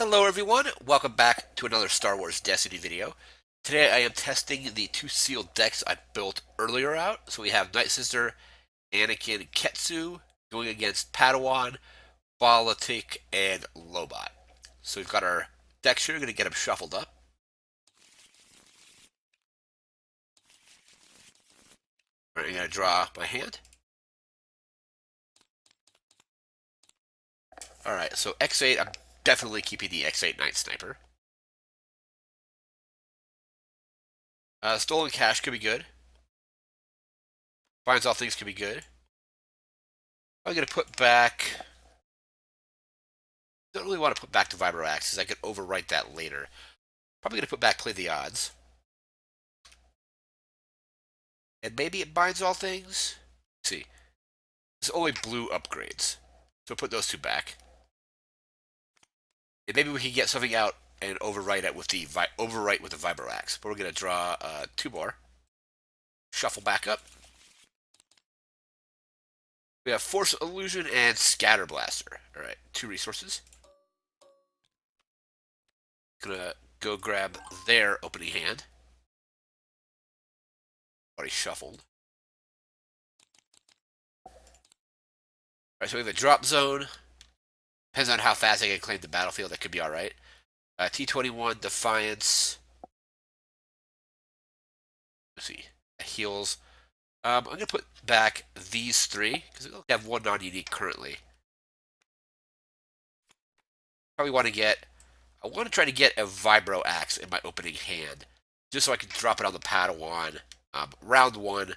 Hello everyone, welcome back to another Star Wars Destiny video. Today I am testing the two sealed decks I built earlier out. So we have Night Sister, Anakin, Ketsu going against Padawan, Balatik, and Lobot. So we've got our decks here, going to get them shuffled up. Alright, I'm going to draw my hand. Alright, so X8, I'm definitely keeping the X8 Night Sniper. Stolen Cash could be good. Finds All Things could be good. I'm going to put back... Don't really want to put back the Vibro Axe, because I could overwrite that later. Probably going to put back Play the Odds. And maybe it binds all things? Let's see. It's only blue upgrades. So put those two back. And maybe we can get something out and overwrite it with the Vibro Axe. But we're going to draw two more. Shuffle back up. We have Force Illusion and Scatter Blaster. Alright, two resources. Gonna go grab their opening hand. Already shuffled. Alright, so we have a drop zone. Depends on how fast I can claim the battlefield. That could be alright. T-21, Defiance. Let's see. Heals. I'm going to put back these three, because we only have one non-unique currently. Probably want to get... I want to try to get a Vibro Axe in my opening hand, just so I can drop it on the Padawan round one,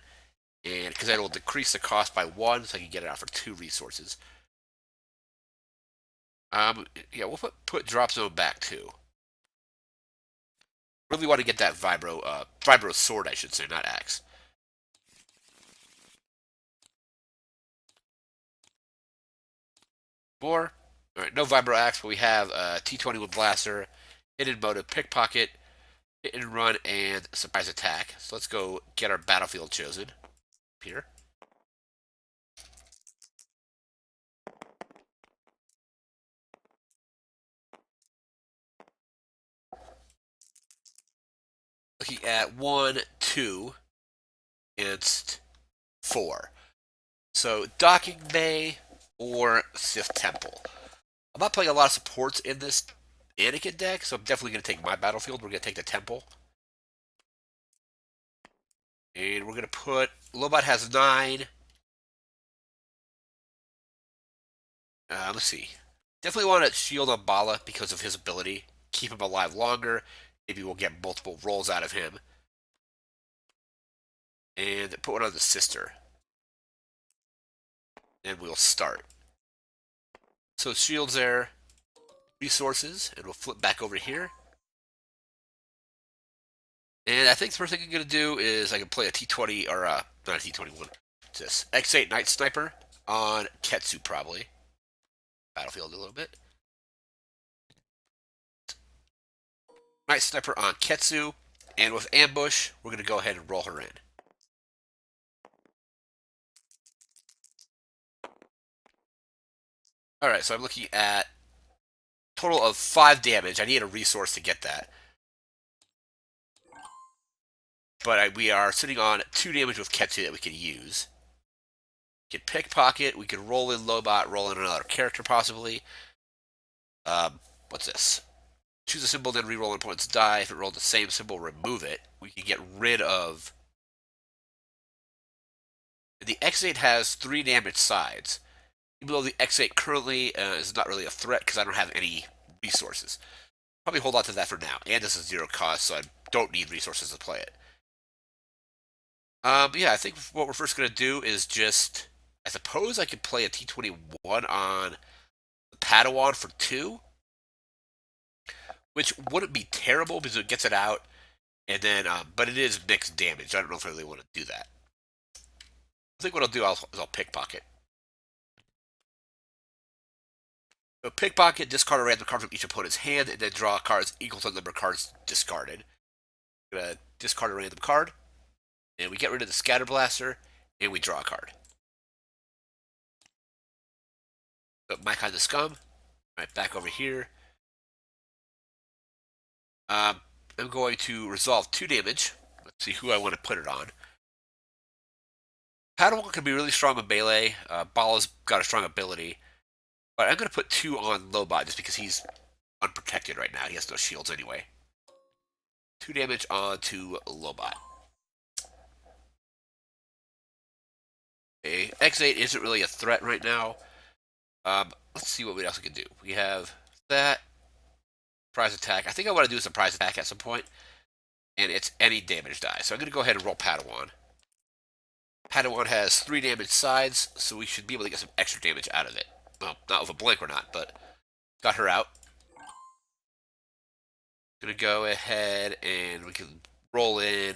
and because it will decrease the cost by one, so I can get it out for two resources. Yeah, we'll put Drop Zone back too. Really want to get that Vibro Sword, I should say, not Axe. More. Alright, no Vibro Axe, but we have T-21 Blaster, Hidden Motive, Pickpocket, Hit and Run, and Surprise Attack. So let's go get our battlefield chosen. Here. Looking at 1, 2, against 4. So Docking Bay or Sith Temple. I'm not playing a lot of supports in this Anakin deck, so I'm definitely going to take my battlefield. We're going to take the Temple. And we're going to put... Lobot has 9. Let's see. Definitely want to shield on Bala because of his ability. Keep him alive longer. Maybe we'll get multiple rolls out of him. And put one on the sister. And we'll start. So shields there. Resources. And we'll flip back over here. And I think the first thing I'm going to do is I can play a T20, or not a T21. It's this X8 Night Sniper on Ketsu, probably. Battlefield a little bit. Night Sniper on Ketsu. And with Ambush, we're going to go ahead and roll her in. Alright, so I'm looking at total of 5 damage. I need a resource to get that. But we are sitting on 2 damage with Ketsu that we can use. We can Pickpocket. We can roll in Lobot, roll in another character possibly. What's this? Choose a symbol, then re-roll an opponent's die. If it rolled the same symbol, remove it. We can get rid of... The X8 has 3 damage sides. Even though the X8 currently is not really a threat because I don't have any resources. Probably hold on to that for now. And this is 0 cost, so I don't need resources to play it. Yeah, I think what we're first going to do is just... I suppose I could play a T21 on the Padawan for 2. Which wouldn't be terrible because it gets it out. And then, but it is mixed damage. I don't know if I really want to do that. I think what I'll do is I'll Pickpocket. So Pickpocket, discard a random card from each opponent's hand, and then draw cards equal to the number of cards discarded. I'm going to discard a random card, and we get rid of the Scatter Blaster, and we draw a card. So My Kind of Scum. Alright, back over here. Um, I'm going to resolve 2 damage. Let's see who I want to put it on. Padawan can be really strong with melee. Bala's got a strong ability. But I'm going to put 2 on Lobot just because he's unprotected right now. He has no shields anyway. 2 damage on to Lobot. Okay. X8 isn't really a threat right now. Let's see what else we can do. We have that. Surprise attack. I think I want to do a surprise attack at some point. And it's any damage die. So I'm going to go ahead and roll Padawan. Padawan has 3 damage sides, so we should be able to get some extra damage out of it. Well, not with a blink or not, but got her out. Gonna go ahead and we can roll in.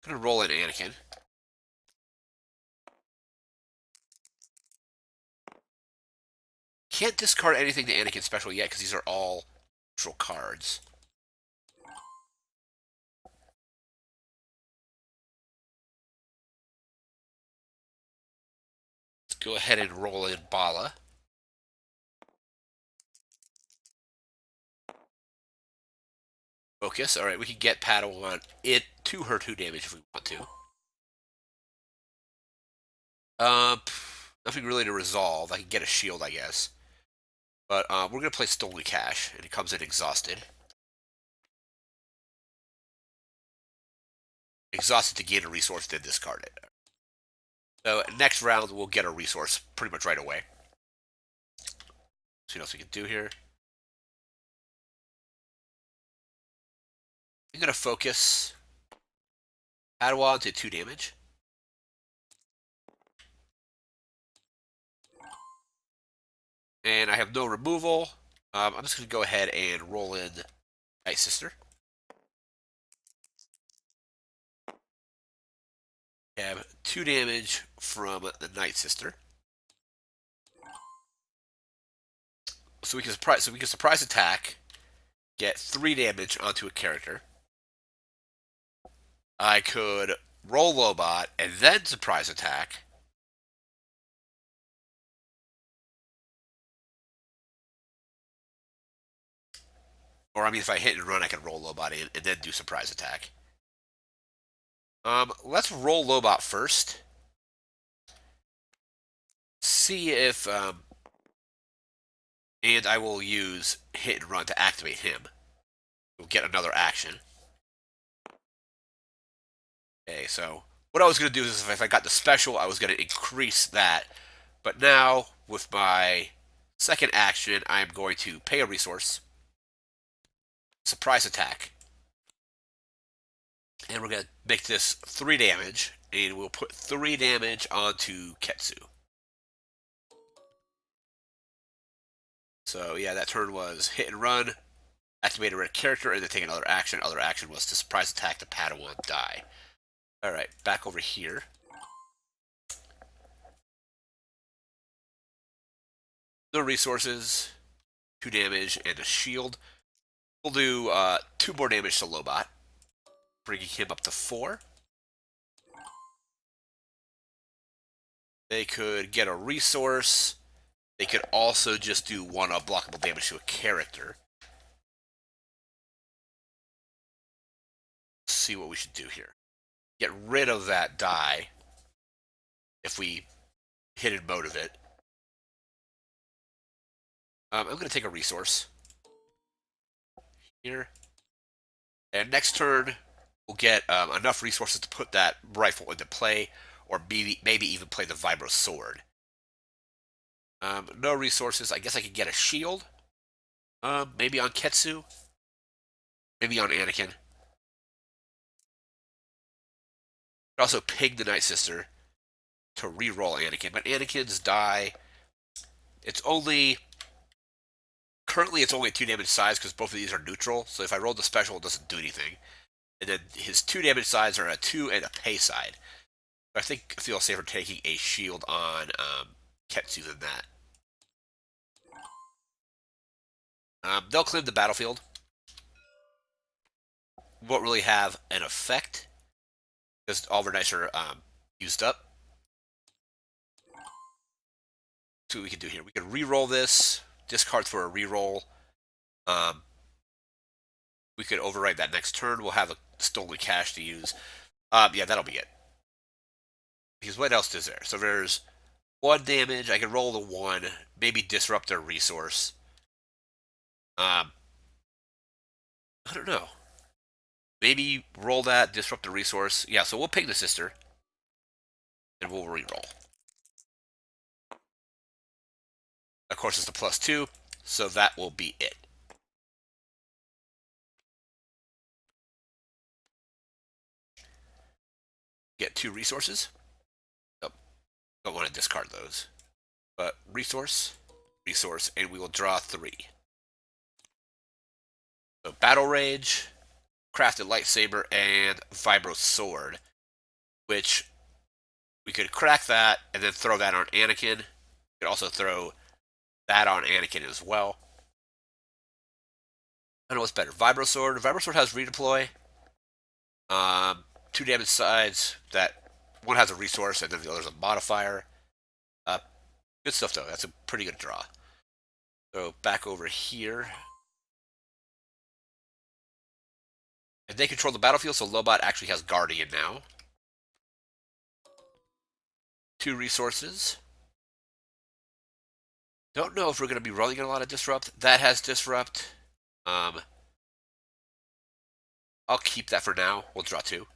Gonna roll in Anakin. Can't discard anything to Anakin special yet because these are all neutral cards. Let's go ahead and roll in Bala. Focus. Alright, we can get Padawan it to her 2 damage if we want to. Nothing really to resolve. I can get a shield, I guess. But we're going to play Stolen Cash, and it comes in exhausted. Exhausted to gain a resource, then discard it. So next round, we'll get a resource pretty much right away. See what else we can do here. I'm going to focus Padawan to 2 damage. And I have no removal. I'm just going to go ahead and roll in Night Sister. I have 2 damage from the Night Sister. So we can surprise attack, get 3 damage onto a character. I could roll Lobot and then surprise attack. Or I mean, if I hit and run, I can roll Lobot in and then do surprise attack. Let's roll Lobot first. See if and I will use hit and run to activate him. We'll get another action. Okay, so what I was going to do is if I got the special, I was going to increase that. But now, with my second action, I'm going to pay a resource. Surprise attack. And we're going to make this 3 damage. And we'll put 3 damage onto Ketsu. So yeah, that turn was hit and run. Activate a red character and then take another action. Other action was to surprise attack the Padawan die. Alright, back over here. No resources, 2 damage, and a shield. We'll do 2 more damage to Lobot, bringing him up to 4. They could get a resource. They could also just do 1 unblockable damage to a character. Let's see what we should do here. Get rid of that die if we hit and mode of it. I'm going to take a resource here. And next turn, we'll get enough resources to put that rifle into play, or maybe even play the Vibro Sword. No resources. I guess I could get a shield. Maybe on Ketsu. Maybe on Anakin. Could also ping the Night Sister to re-roll Anakin. But Anakin's die, it's only... Currently, it's only 2 damage sides because both of these are neutral. So if I roll the special, it doesn't do anything. And then his 2 damage sides are a 2 and a pay side. But I think I feel safer taking a shield on Ketsu than that. They'll claim the battlefield. Won't really have an effect because all of our dice are used up. See what we can do here. We can re-roll this, discard for a re-roll, Um, we could overwrite that next turn. We'll have a stolen cash to use. Yeah, that'll be it. Because what else is there? So there's one damage. I can roll the one. Maybe disrupt their resource. I don't know. Maybe roll that, disrupt the resource. Yeah, so we'll ping the sister. And we'll re-roll. Of course, it's the +2. So that will be it. Get 2 resources. Oh, don't want to discard those. But resource, resource, and we will draw 3. So Battle Rage, Crafted Lightsaber, and Vibro Sword, which we could crack that and then throw that on Anakin. We could also throw that on Anakin as well. I don't know what's better. Vibro Sword. Vibro Sword has redeploy. 2 damage sides. That one has a resource and then the other's a modifier. Good stuff though. That's a pretty good draw. So back over here. And they control the battlefield, so Lobot actually has Guardian now. 2 resources. Don't know if we're going to be rolling a lot of Disrupt. That has Disrupt. I'll keep that for now. We'll draw 2.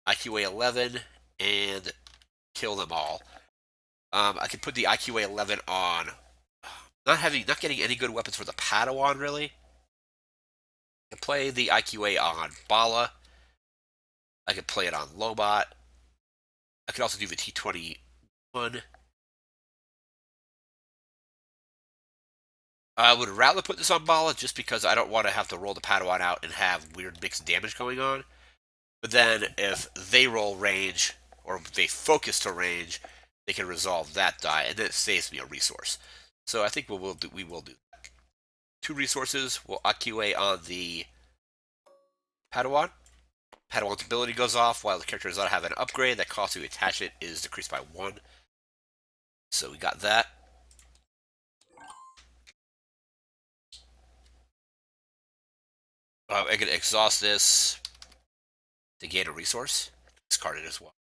IQA 11 and kill them all. I can put the IQA 11 on. Not getting any good weapons for the Padawan really. I can play the IQA on Bala. I can play it on Lobot. I could also do the T21. I would rather put this on Bala just because I don't want to have to roll the Padawan out and have weird mixed damage going on. But then if they roll range, or if they focus to range, they can resolve that die, and then it saves me a resource. So I think we will do that. 2 resources. We'll IQA on the Padawan. Padawan's ability goes off while the character does not have an upgrade. That cost to attach it is decreased by 1. So we got that. I can exhaust this to gain a resource. Discard it as well.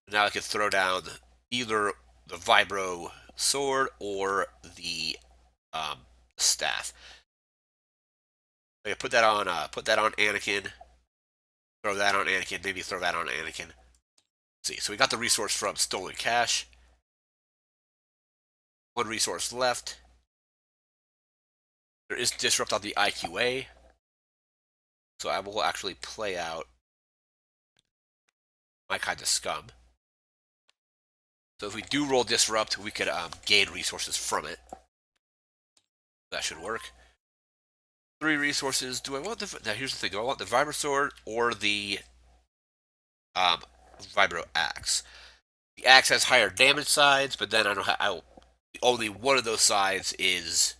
Now I can throw down either the Vibro Sword or the staff. I can put that on Anakin. Throw that on Anakin. Maybe throw that on Anakin. Let's see, so we got the resource from Stolen Cash. 1 resource left. There is Disrupt on the IQA. So I will actually play out My Kind of Scum. So if we do roll Disrupt, we could gain resources from it. That should work. 3 resources. Do I want the... Now here's the thing. Do I want the Vibro Sword or the Vibro Axe? The Axe has higher damage sides, but then I don't have... only one of those sides is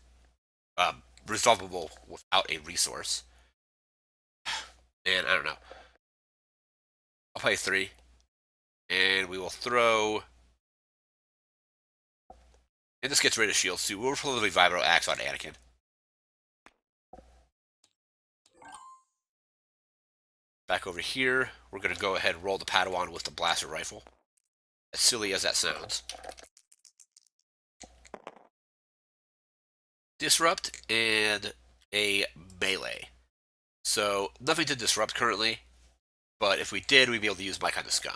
resolvable without a resource. And I don't know. I'll play 3. And we will throw... And this gets rid of shields too. We'll probably Vibro Axe on Anakin. Back over here, we're going to go ahead and roll the Padawan with the blaster rifle. As silly as that sounds. Disrupt and a melee. So, nothing to disrupt currently. But if we did, we'd be able to use My Kind of Scum.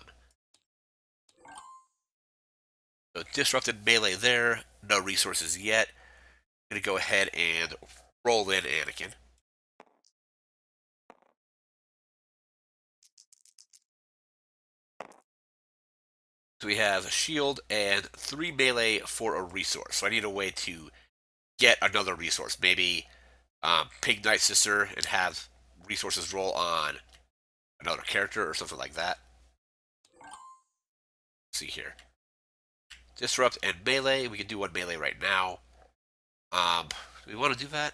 So, disrupted melee there. No resources yet. I'm going to go ahead and roll in Anakin. So we have a shield and 3 melee for a resource. So I need a way to get another resource. Maybe ping Night Sister and have resources roll on another character or something like that. Let's see here. Disrupt and melee. We can do 1 melee right now. Do we want to do that?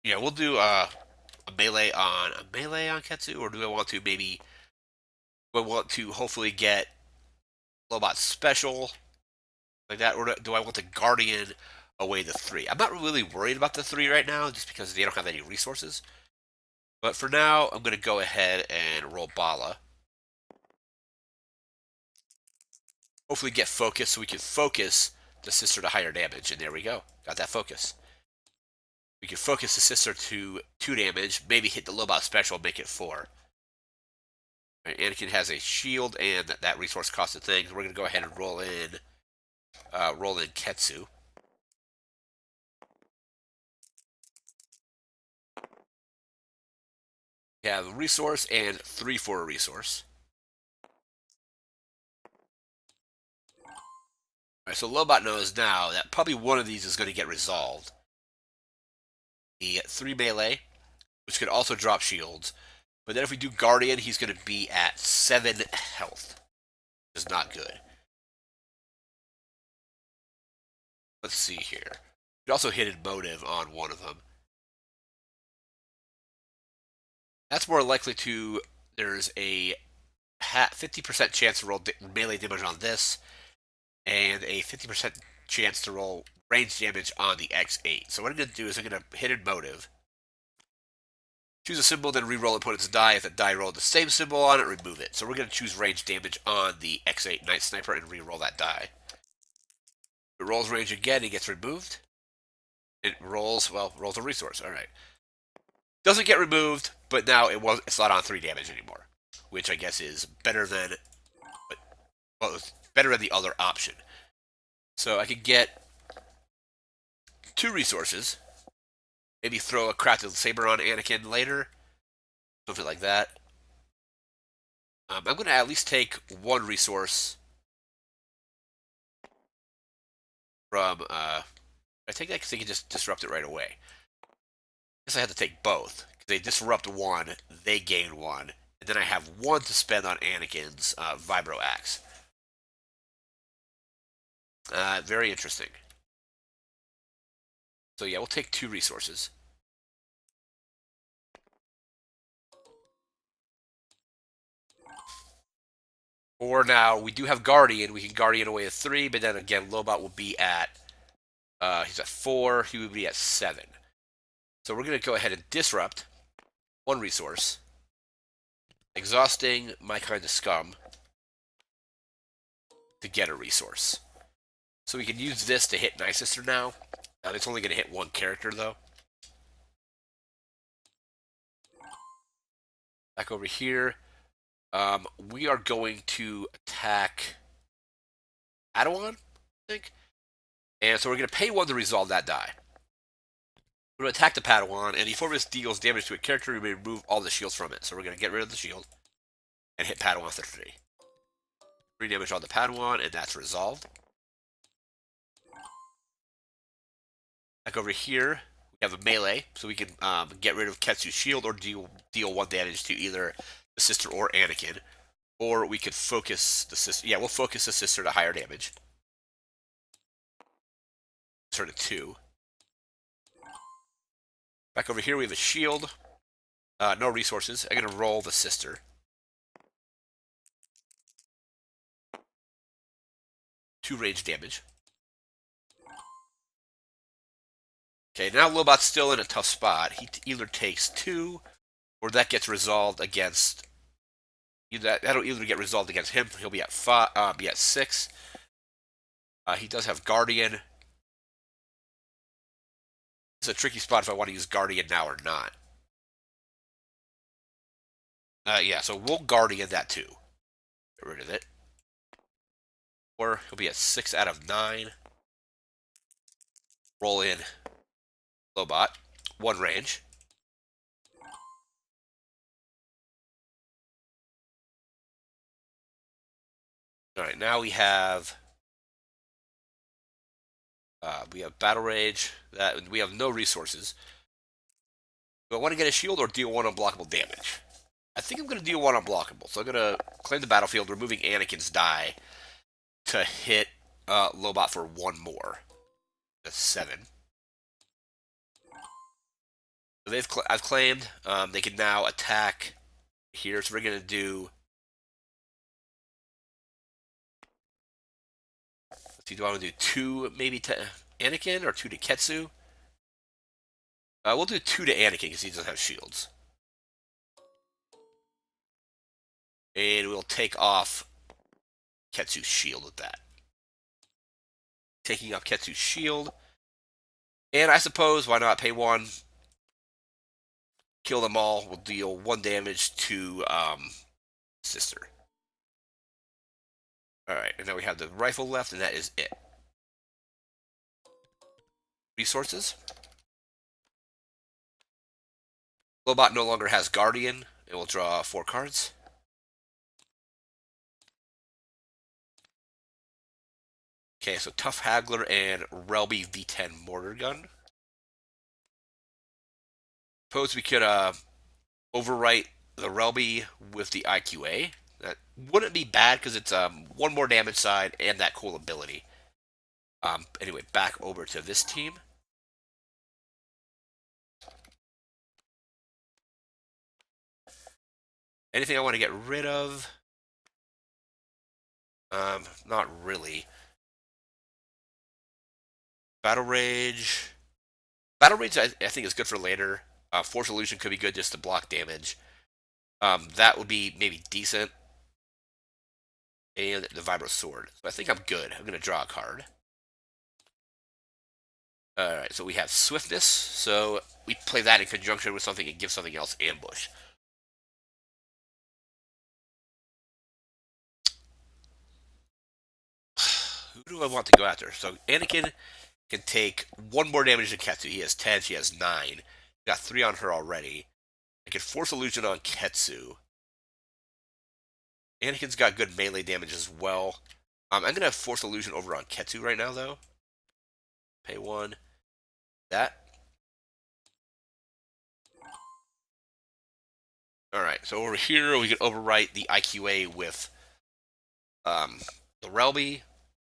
Yeah, we'll do a melee on Ketsu, or do I want to maybe... We want to hopefully get Lobot special like that, or do I want to Guardian away the 3? I'm not really worried about the 3 right now, just because they don't have any resources. But for now, I'm going to go ahead and roll Bala. Hopefully get focus so we can focus the sister to higher damage. And there we go. Got that focus. We can focus the sister to 2 damage, maybe hit the Lobot special, make it 4. Right, Anakin has a shield and that resource costed thing. We're going to go ahead and roll in Ketsu. We have a resource and 3 for a resource. Alright, so Lobot knows now that probably one of these is going to get resolved. The 3 melee, which could also drop shields. But then if we do Guardian, he's going to be at 7 health. Which is not good. Let's see here. We also hidden motive on one of them. That's more likely to... There's a 50% chance to roll melee damage on this, and a 50% chance to roll range damage on the X8. So what I'm going to do is I'm going to hidden motive. Choose a symbol, then re-roll opponent's die. If that die rolled the same symbol on it, remove it. So we're going to choose range damage on the X8 Night Sniper and re-roll that die. If it rolls range again, he gets removed. It rolls, well, rolls a resource. Alright. Doesn't get removed, but now it's not on 3 damage anymore. Which I guess is better than, well, better than the other option. So I could get 2 resources. Maybe throw a crafted saber on Anakin later. Something like that. I'm going to at least take 1 resource from, I take that because they can just disrupt it right away. I guess I have to take both. Because they disrupt 1, they gain 1. And then I have 1 to spend on Anakin's Vibro Axe. Very interesting. So yeah, we'll take 2 resources. Or now, we do have Guardian. We can Guardian away at 3, but then again, Lobot will be at, he's at 4, he would be at 7. So we're going to go ahead and disrupt 1 resource. Exhausting My Kind of Scum to get a resource. So we can use this to hit Night Sister now. It's only going to hit 1 character, though. Back over here. We are going to attack Padawan, I think. And so we're going to pay 1 to resolve that die. We're going to attack the Padawan, and before this deals damage to a character, we may remove all the shields from it. So we're going to get rid of the shield and hit Padawan for 3. 3 damage on the Padawan, and that's resolved. Back over here, we have a melee, so we can get rid of Ketsu's shield or deal 1 damage to either the sister or Anakin. Or we could focus the sister. Yeah, we'll focus the sister to higher damage. Turn to 2. Back over here, we have a shield. No resources. I'm going to roll the sister. 2 range damage. Okay, now Lobot's still in a tough spot. He either takes 2, or that gets resolved against... That'll either get resolved against him. He'll be at 5, be at 6. He does have Guardian. It's a tricky spot if I want to use Guardian now or not. Yeah, so we'll Guardian that too. Get rid of it. Or he'll be at 6 out of 9. Roll in Lobot. 1 range. Alright, now we have Battle Rage. We have no resources. Do I want to get a shield or deal 1 unblockable damage? I think I'm going to deal 1 unblockable. So I'm going to claim the battlefield, removing Anakin's die to hit Lobot for 1 more. That's 7. So I've claimed. They can now attack here. So we're going to do... See, do I want to do two maybe to Anakin or two to Ketsu? We'll do two to Anakin because he doesn't have shields. And we'll take off Ketsu's shield with that. Taking off Ketsu's shield. And I suppose, why not pay one? Kill them all. We'll deal one damage to Sister. Alright, and now we have the rifle left, and that is it. Resources. Lobot no longer has Guardian, and we'll draw 4 cards. Okay, so Tough Haggler and Relby V10 Mortar Gun. Suppose we could overwrite the Relby with the IQA. That wouldn't be bad because it's one more damage side and that cool ability. Anyway, back over to this team. Anything I want to get rid of? Not really. Battle Rage. Battle Rage, I think, is good for later. Force Illusion could be good just to block damage. That would be maybe decent. And the Vibro Sword. So I think I'm good. I'm going to draw a card. Alright, so we have Swiftness. So we play that in conjunction with something and give something else Ambush. Who do I want to go after? So Anakin can take one more damage than Ketsu. He has 10, she has 9. Got 3 on her already. I can Force Illusion on Ketsu. Anakin's got good melee damage as well. I'm going to Force Illusion over on Ketsu right now, though. Pay 1. That. Alright, so over here we can overwrite the IQA with the Relby.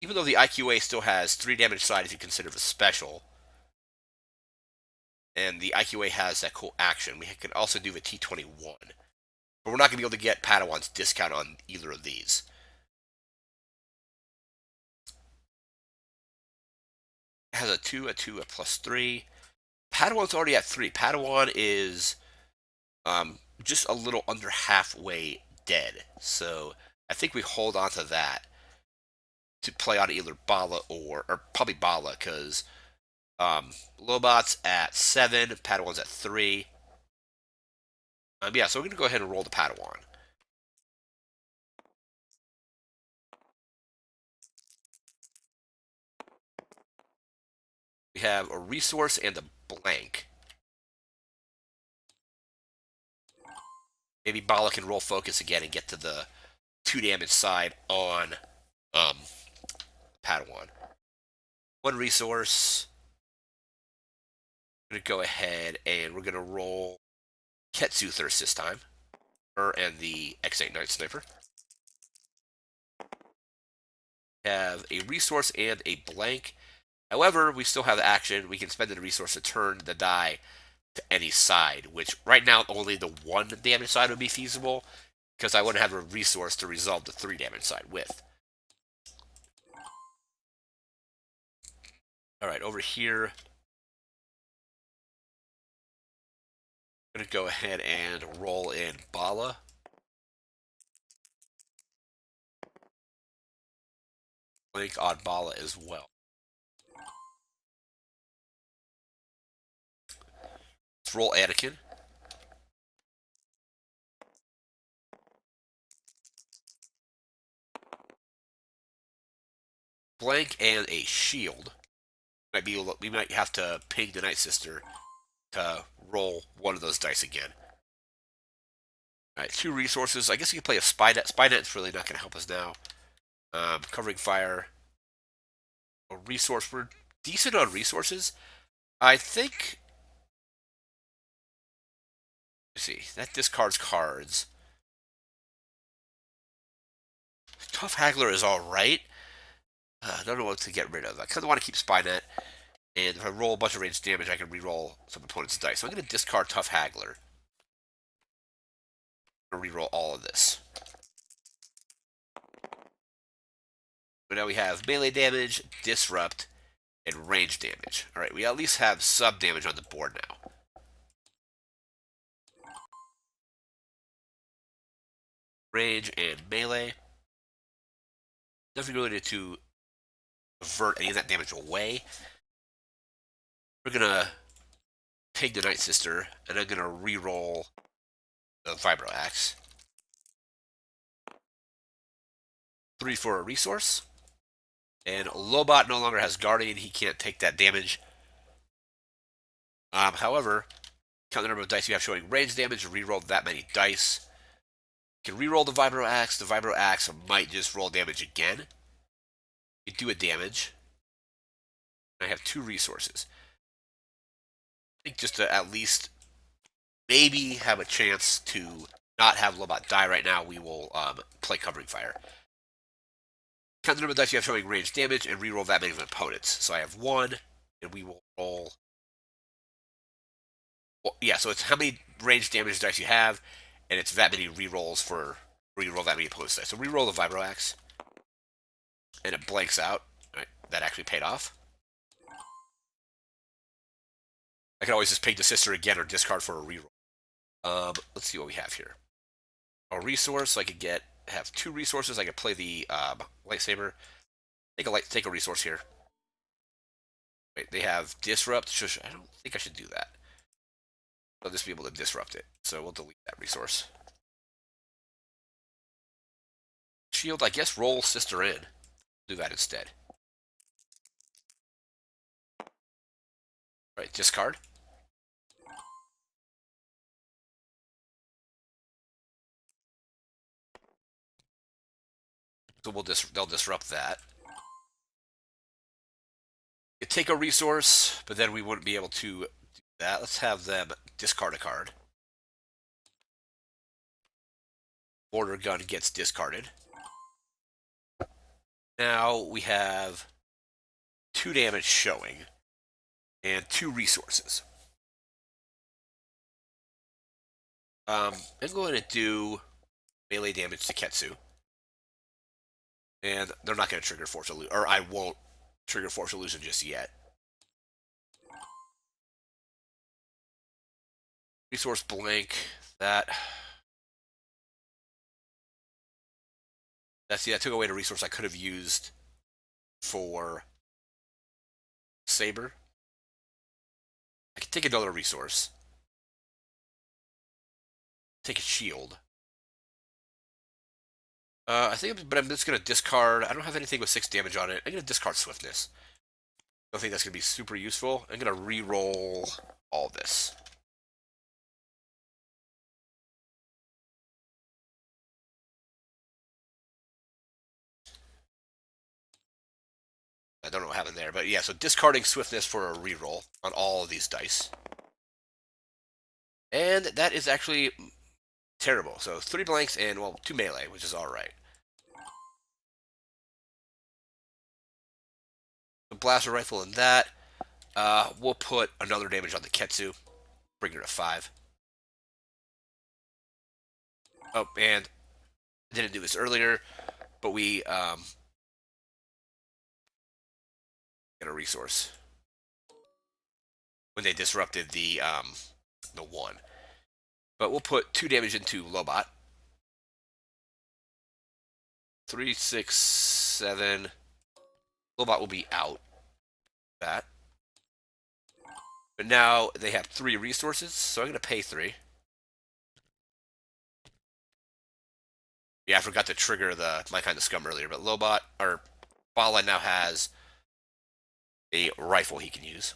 Even though the IQA still has 3 damage side if you consider it a special. And the IQA has that cool action. We can also do the T21. But we're not going to be able to get Padawan's discount on either of these. It has a 2, a +3. Padawan's already at 3. Padawan is just a little under halfway dead. So I think we hold on to that to play on either Bala or probably Bala, because Lobot's at 7, Padawan's at 3. Yeah, so we're going to go ahead and roll the Padawan. We have a resource and a blank. Maybe Bala can roll focus again and get to the 2 damage side on Padawan. 1 resource. I'm going to go ahead and we're going to roll Ketsu Thirst this time. Her and the X8 Night Sniper. Have a resource and a blank. However, we still have action. We can spend the resource to turn the die to any side, which right now only the 1 damage side would be feasible, because I wouldn't have a resource to resolve the 3 damage side with. Alright, over here, I'm going to go ahead and roll in Bala. Blank on Bala as well. Let's roll Anakin. Blank and a shield. We might have to ping the Night Sister to roll one of those dice again. Alright, 2 resources. I guess we can play a Spynet. Spynet's really not going to help us now. Covering fire. A resource. We're decent on resources. I think... Let's see. That discards cards. Tough Haggler is alright. I don't know what to get rid of. I kind of want to keep Spynet. And if I roll a bunch of ranged damage, I can reroll some opponent's dice. So I'm going to discard Tough Haggler. I'm going to reroll all of this. But now we have melee damage, disrupt, and range damage. Alright, we at least have some damage on the board now. Range and melee. Nothing really to avert any of that damage away. We're gonna ping the Night Sister, and I'm gonna re-roll the Vibro Axe. 3 for a resource. And Lobot no longer has Guardian, he can't take that damage. However, count the number of dice you have showing range damage, re-roll that many dice. You can re-roll the Vibro Axe. The Vibro Axe might just roll damage again. You do a damage. I have 2 resources. I think just to at least maybe have a chance to not have Lobot die right now, we will play Covering Fire. Count the number of dice you have showing range damage and re-roll that many of opponents. So I have 1, and we will roll. Well, yeah, so it's how many range damage dice you have, and it's that many re-rolls for re-roll that many opponents dice. So re-roll the Vibro Axe, and it blanks out. Right, that actually paid off. I can always just ping the sister again or discard for a reroll. Let's see what we have here. A resource. I could have 2 resources. I could play the lightsaber. Take a resource here. Wait, they have disrupt. I don't think I should do that. I'll just be able to disrupt it. So we'll delete that resource. Shield. I guess roll sister in. Do that instead. Right, discard. So they'll disrupt that. You take a resource, but then we wouldn't be able to do that. Let's have them discard a card. Border gun gets discarded. Now we have 2 damage showing and 2 resources. I'm going to do melee damage to Ketsu. And they're not going to trigger Force Illusion, or I won't trigger Force Illusion just yet. Resource blank. That took away a resource I could have used for Saber. I can take another resource. Take a shield. I think, but I'm just going to discard. I don't have anything with 6 damage on it. I'm going to discard Swiftness. I don't think that's going to be super useful. I'm going to re-roll all this. I don't know what happened there, but yeah, so discarding Swiftness for a re-roll on all of these dice. And that is actually terrible. So 3 blanks and, well, 2 melee, which is alright. Blaster rifle in that. We'll put another damage on the Ketsu. Bring her to 5. Oh, and I didn't do this earlier, but we get a resource when they disrupted the 1. But we'll put 2 damage into Lobot. 3, 6, 7. Lobot will be out. That. But now they have 3 resources, so I'm going to pay 3. Yeah, I forgot to trigger the My Kind of Scum earlier, but Lobot, or Bala now has a rifle he can use.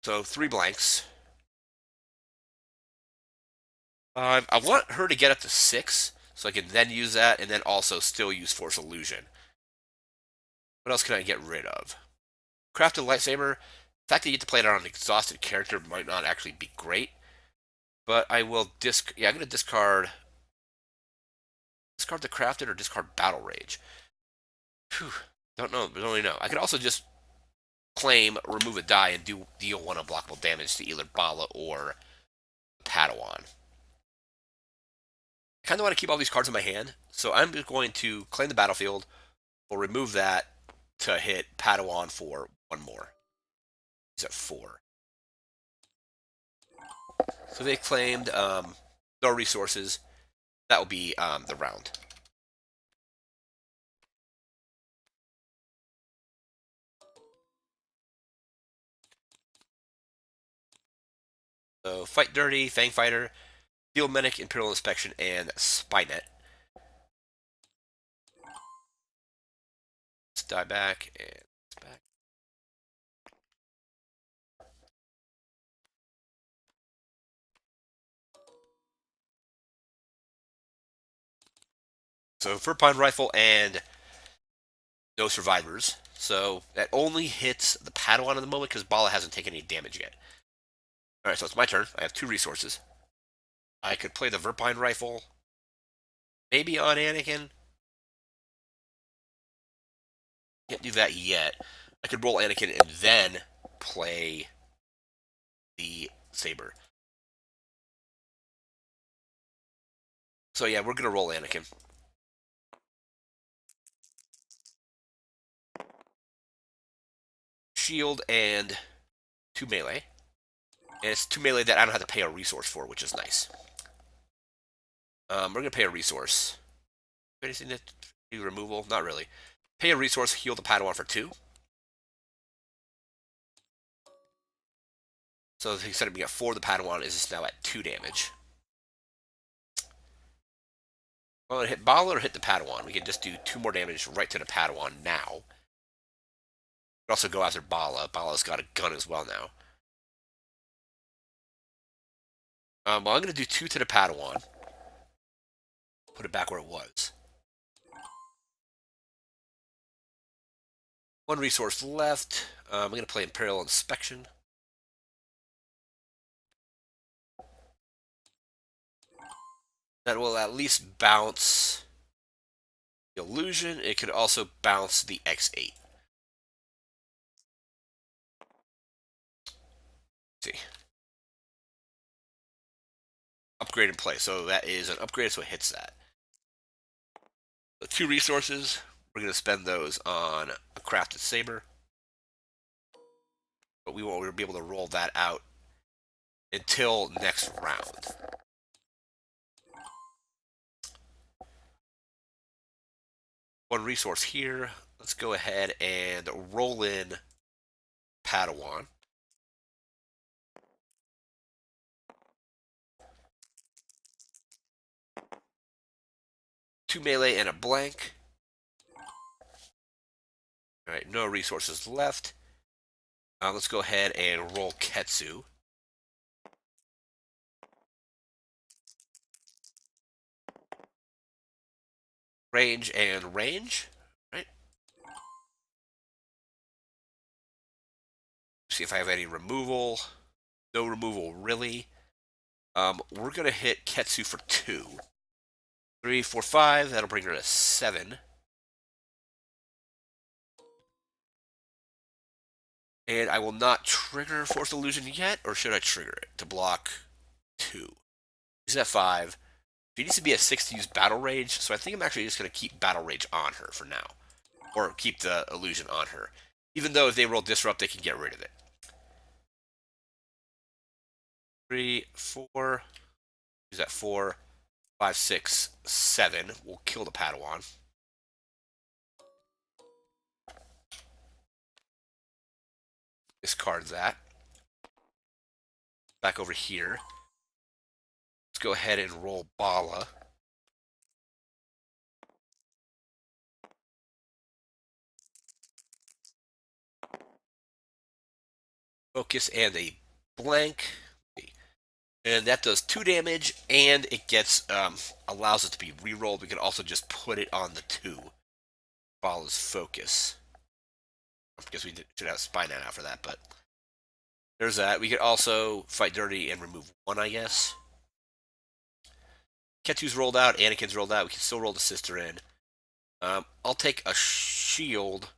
So 3 blanks. I want her to get up to 6, so I can then use that, and then also still use Force Illusion. What else can I get rid of? Crafted lightsaber. The fact that you get to play it on an exhausted character might not actually be great, but I will I'm going to discard the crafted or discard battle rage. Whew, don't really know. I could also just claim, remove a die, and deal 1 unblockable damage to either Bala or Padawan. kind of want to keep all these cards in my hand, so I'm just going to claim the battlefield. We'll remove that to hit Padawan for one more. He's at 4. So they claimed no resources. That will be the round. So Fight Dirty, Fang Fighter, Field Medic, Imperial Inspection, and Spynet. Let's die back and back. So Verpine Rifle and no survivors. So that only hits the Padawan at the moment because Bala hasn't taken any damage yet. Alright, so it's my turn. I have 2 resources. I could play the Verpine Rifle, maybe on Anakin. Can't do that yet. I could roll Anakin and then play the Saber. So yeah, we're gonna roll Anakin. Shield and 2 melee. And it's 2 melee that I don't have to pay a resource for, which is nice. We're gonna pay a resource. Anything that do removal? Not really. Pay a resource, heal the Padawan for 2. So instead of being at 4, the Padawan is now at 2 damage. Well, hit Bala or hit the Padawan. We can just do 2 more damage right to the Padawan now. We can also go after Bala. Bala's got a gun as well now. Well, I'm going to do 2 to the Padawan. Put it back where it was. 1 resource left. I'm going to play Imperial Inspection. That will at least bounce the Illusion. It could also bounce the X8. Let's see. Upgrade and play. So that is an upgrade, so it hits that. The 2 resources, we're going to spend those on a crafted saber. But we won't be able to roll that out until next round. One resource here. Let's go ahead and roll in Padawan. Two melee and a blank. Alright, no resources left. Let's go ahead and roll Ketsu. Range and range. Right. See if I have any removal. No removal, really. We're going to hit Ketsu for 2. 3, 4, 5. That'll bring her to 7. And I will not trigger Force Illusion yet, or should I trigger it to block 2? She's at 5. She needs to be at 6 to use Battle Rage, so I think I'm actually just going to keep Battle Rage on her for now. Or keep the Illusion on her. Even though if they roll Disrupt, they can get rid of it. 3, 4. She's at 4. 5, 6, 7. We'll kill the Padawan. Discard that. Back over here. Let's go ahead and roll Bala. Focus and a blank. And that does 2 damage, and it gets allows it to be rerolled. We can also just put it on the 2. Bala's focus. Because we should have Spynet out for that, but there's that. We could also fight dirty and remove 1, I guess. Ketsu's rolled out, Anakin's rolled out. We can still roll the sister in. I'll take a shield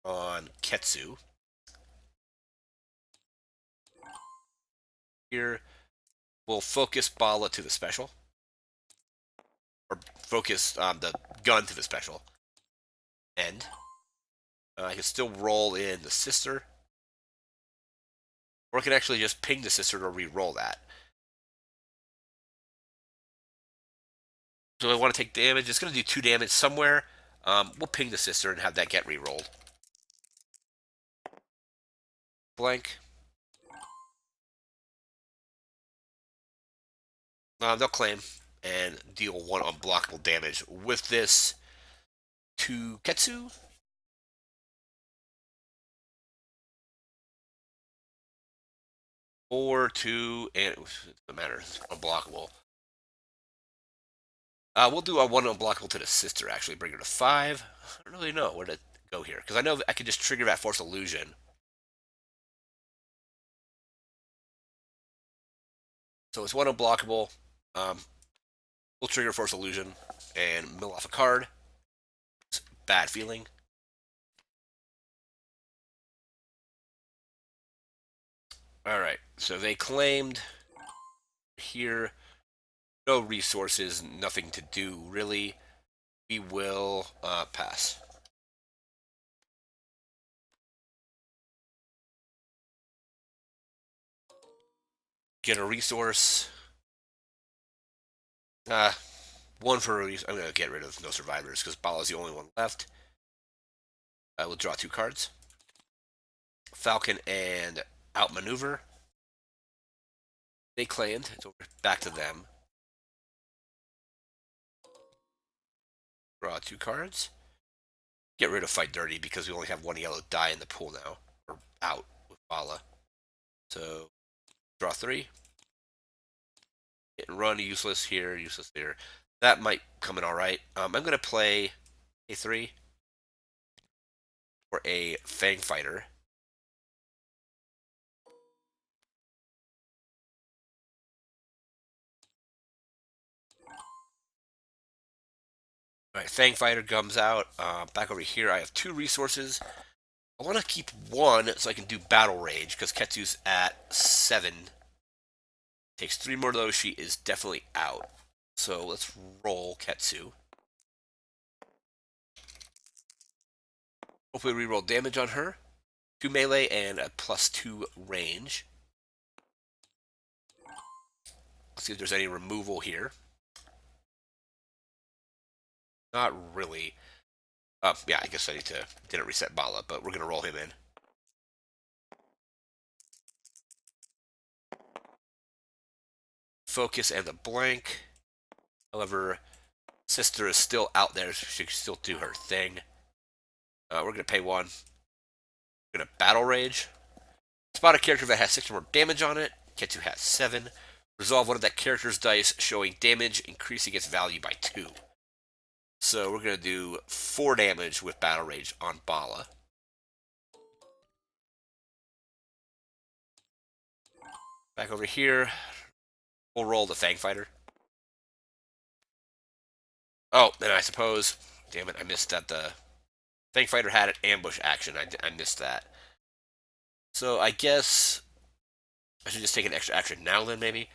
on Ketsu. Here, we'll focus Bala to the special. focus the gun to the special. End. I can still roll in the sister, or I can actually just ping the sister to re-roll that. So I want to take damage. It's going to do 2 damage somewhere. We'll ping the sister and have that get re-rolled. Blank. They'll claim and deal 1 unblockable damage with this to Ketsu. Or to, and it doesn't matter, it's unblockable. We'll do a 1 unblockable to the sister, actually, bring her to 5. I don't really know where to go here, because I know I can just trigger that Force Illusion. So it's 1 unblockable. We'll trigger Force Illusion and mill off a card. It's bad feeling. Alright, so they claimed here no resources, nothing to do, really. We will pass. Get a resource. 1 for a reason. I'm going to get rid of no survivors because Bala's the only one left. I will draw 2 cards. Falcon and outmaneuver. They claimed. It's over back to them. Draw 2 cards. Get rid of Fight Dirty because we only have 1 yellow die in the pool now. Or out with Bala. So draw 3. Hit and run, useless here, useless there. That might come in alright. I'm going to play a 3 for a Fang Fighter. Alright, Fang Fighter comes out. Back over here, I have 2 resources. I want to keep 1 so I can do Battle Rage, because Ketsu's at 7. Takes 3 more of those, she is definitely out. So let's roll Ketsu. Hopefully we reroll damage on her. 2 melee and a +2 range. Let's see if there's any removal here. Not really. Yeah, I guess I didn't reset Bala, but we're going to roll him in. Focus and the blank. However, sister is still out there, so she can still do her thing. We're going to pay 1. We're going to Battle Rage. Spot a character that has 6 or more damage on it. Ketsu has 7. Resolve one of that character's dice, showing damage, increasing its value by 2. So we're going to do 4 damage with Battle Rage on Bala. Back over here, we'll roll the Fang Fighter. Oh, and I suppose, damn it, I missed that the Fang Fighter had an ambush action. I missed that. So I guess I should just take an extra action now then, maybe?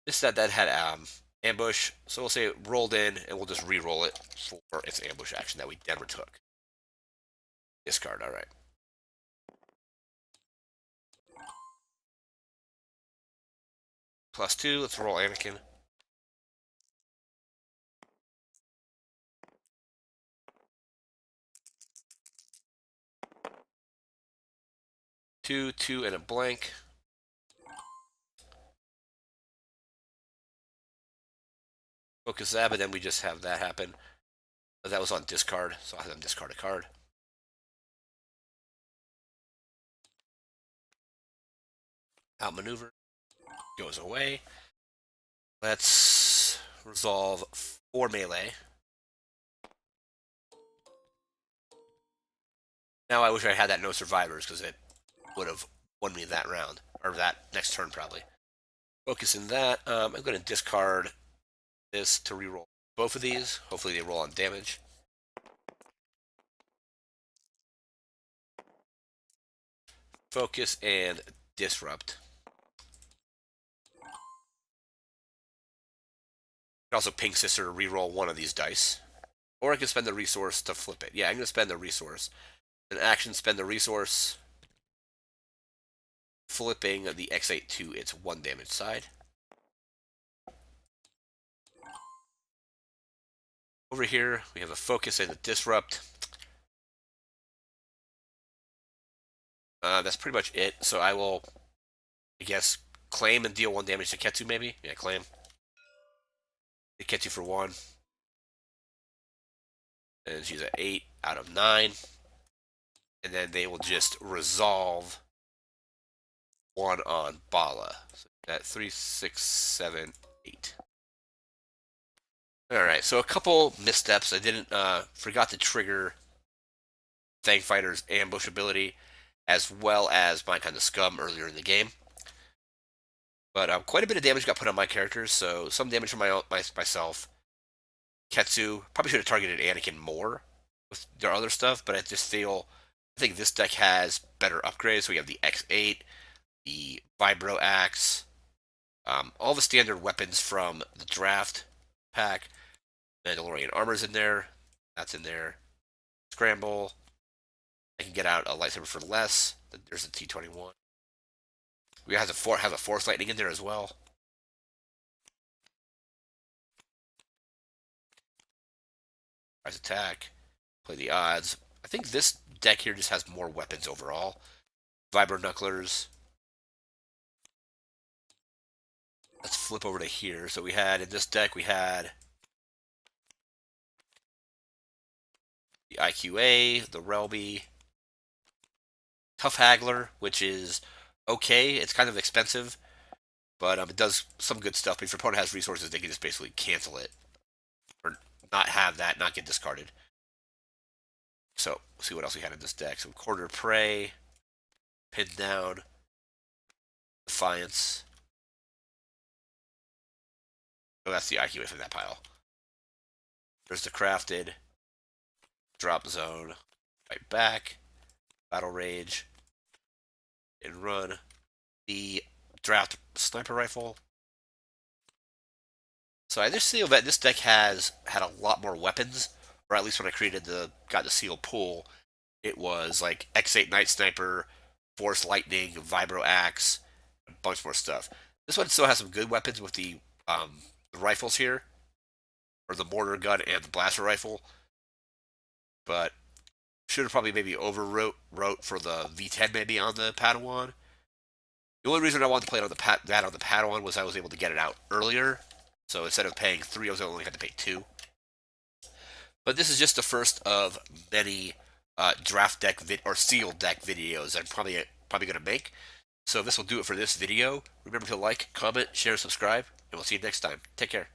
Missed that had ambush, so we'll say it rolled in, and we'll just re-roll it for its ambush action that we never took. Discard, alright. +2, let's roll Anakin. Two, 2, and a blank. Focus that, but then we just have that happen. But that was on discard, so I'll have them discard a card. Outmaneuver goes away. Let's resolve 4 melee. Now I wish I had that no survivors, because it would have won me that round, or that next turn probably. Focus in that. I'm going to discard this to reroll both of these. Hopefully they roll on damage. Focus and disrupt. can also ping sister to re-roll one of these dice. Or I can spend the resource to flip it. Yeah, I'm going to spend the resource. An action, spend the resource. Flipping the X8 to its 1 damage side. Over here, we have a focus and a disrupt. That's pretty much it. So I will, I guess, claim and deal 1 damage to Ketsu, maybe? Yeah, claim. Hit Ketsu for 1. And she's at 8 out of 9. And then they will just resolve 1 on Bala. So at 3, 6, 7, 8. Alright, so a couple missteps. I didn't, forgot to trigger Fang Fighter's ambush ability, as well as My Kind of Scum earlier in the game. But quite a bit of damage got put on my characters, so some damage from myself. Ketsu probably should have targeted Anakin more with their other stuff, but I just feel I think this deck has better upgrades. So we have the X8, the Vibro Axe, all the standard weapons from the draft pack. Mandalorian armor's in there. That's in there. Scramble. I can get out a lightsaber for less. There's a T21. We have a force lightning in there as well. Rise attack. Play the odds. I think this deck here just has more weapons overall. Vibro Knucklers. Let's flip over to here. So we had, in this deck, we had the IQA, the Relby, Tough Haggler, which is okay. It's kind of expensive, but it does some good stuff. But if your opponent has resources, they can just basically cancel it. Or not have that, not get discarded. So, we'll see what else we had in this deck. So, Quarter Prey, Pin Down, Defiance. Oh, that's the IQA from that pile. There's the Crafted, Drop Zone, Fight Back, Battle Rage, and Run. The Draft Sniper Rifle. So I just feel that this deck has had a lot more weapons, or at least when I got the seal pool, it was like X8 Night Sniper, Force Lightning, Vibro Axe, a bunch more stuff. This one still has some good weapons with the rifles here, or the mortar gun and the blaster rifle, but should have probably maybe wrote for the V10 maybe on the Padawan. The only reason I wanted to play it on the Padawan was I was able to get it out earlier. So instead of paying 3, I only had to pay 2. But this is just the first of many draft deck or sealed deck videos I'm probably going to make. So this will do it for this video. Remember to like, comment, share, subscribe, and we'll see you next time. Take care.